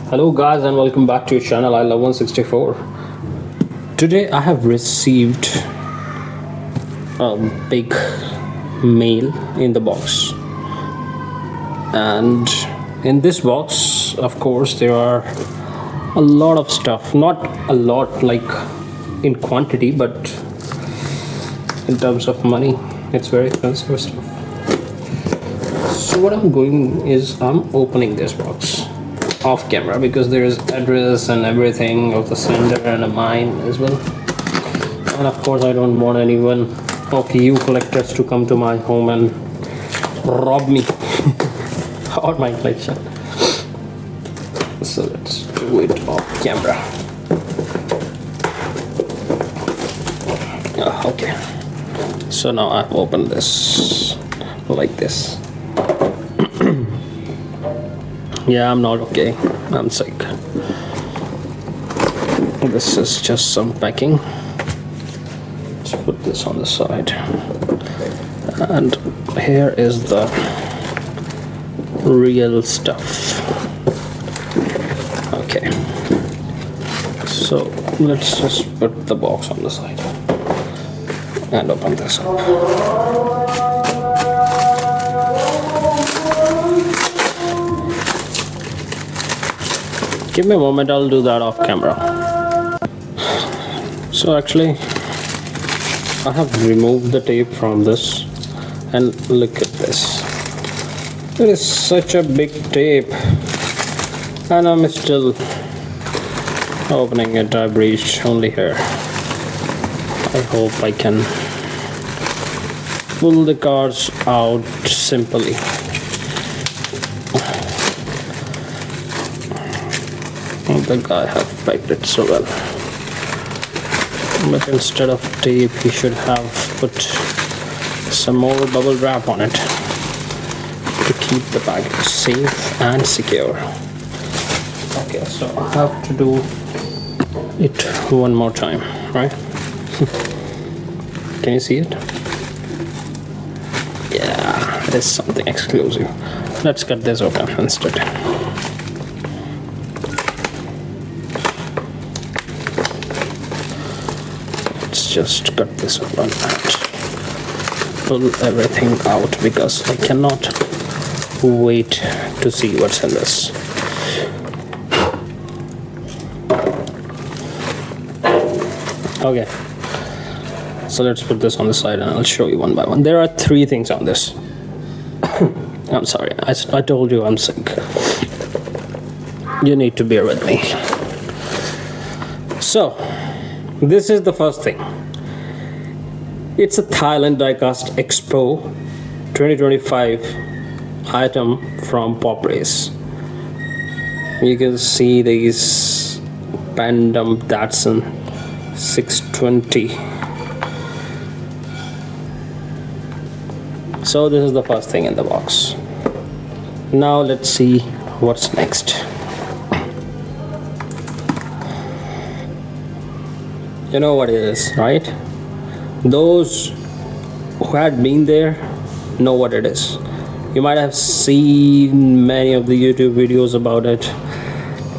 Hello guys and welcome back to your channel I love 164. Today I have received a big mail in the box, and in this box of course there are a lot of stuff, not a lot like in quantity but in terms of money it's very expensive stuff. So what I'm going is I'm opening this box off camera because there is address and everything of the sender and a mine as well, and of course I don't want anyone of you collectors to come to my home and rob me or my collection. So let's do it off camera. Okay, so now I've opened this like this. Yeah, I'm not okay. I'm sick. This is just some packing. Let's put this on the side. And here is the real stuff. Okay. So let's just put the box on the side and open this up. Give me a moment, I'll do that off camera. So actually I have removed the tape from this, and look at this. It is such a big tape and I'm still opening it. I've reached only here. I hope I can pull the cards out simply. The guy have packed it so well, but instead of tape he should have put some more bubble wrap on it to keep the package safe and secure. Okay, so I have to do it one more time, right? Can you see it? Yeah, it is something exclusive. Let's cut this open instead. Just cut this open and pull everything out because I cannot wait to see what's in this. Okay, so let's put this on the side and I'll show you one by one. There are 3 things on this. I'm sorry, I told you I'm sick. You need to bear with me. So this is the first thing. It's a Thailand Diecast Expo 2025 item from Pop Race. You can see these Pandem Datsun 620. So this is the first thing in the box. Now let's see what's next. You know what it is, right? Those who had been there know what it is. You might have seen many of the YouTube videos about it.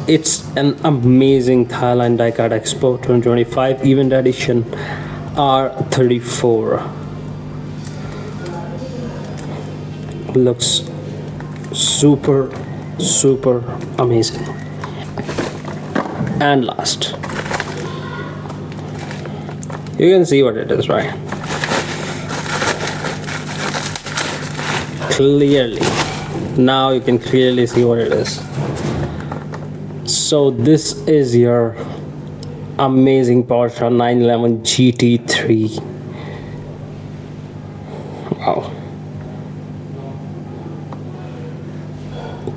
It's an amazing Thailand Diecast Expo 2025 event edition R34. Looks super amazing. And last, you can see what it is, right? Clearly. Now you can clearly see what it is. So this is your amazing Porsche 911 GT3. Wow.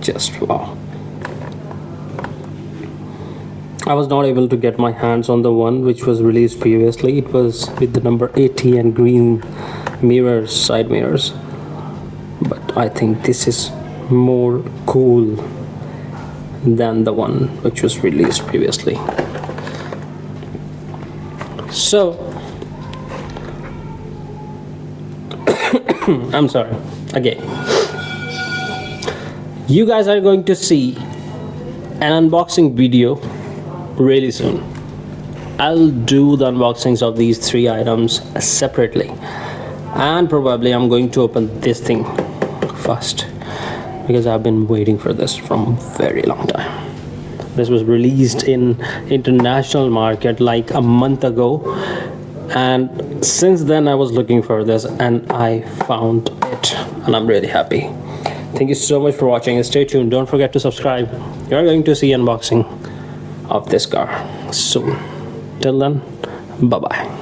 Just wow. I was not able to get my hands on the one which was released previously. It was with the number 80 and green mirrors, side mirrors. But I think this is more cool than the one which was released previously. So I'm sorry again. You guys are going to see an unboxing video really soon. I'll do the unboxings of these 3 items separately, and probably I'm going to open this thing first because I've been waiting for this from a very long time. This was released in international market like a month ago, and since then I was looking for this and I found it, and I'm really happy. Thank you so much for watching, and stay tuned. Don't forget to subscribe. You're going to see unboxing of this car soon. Till then, bye bye.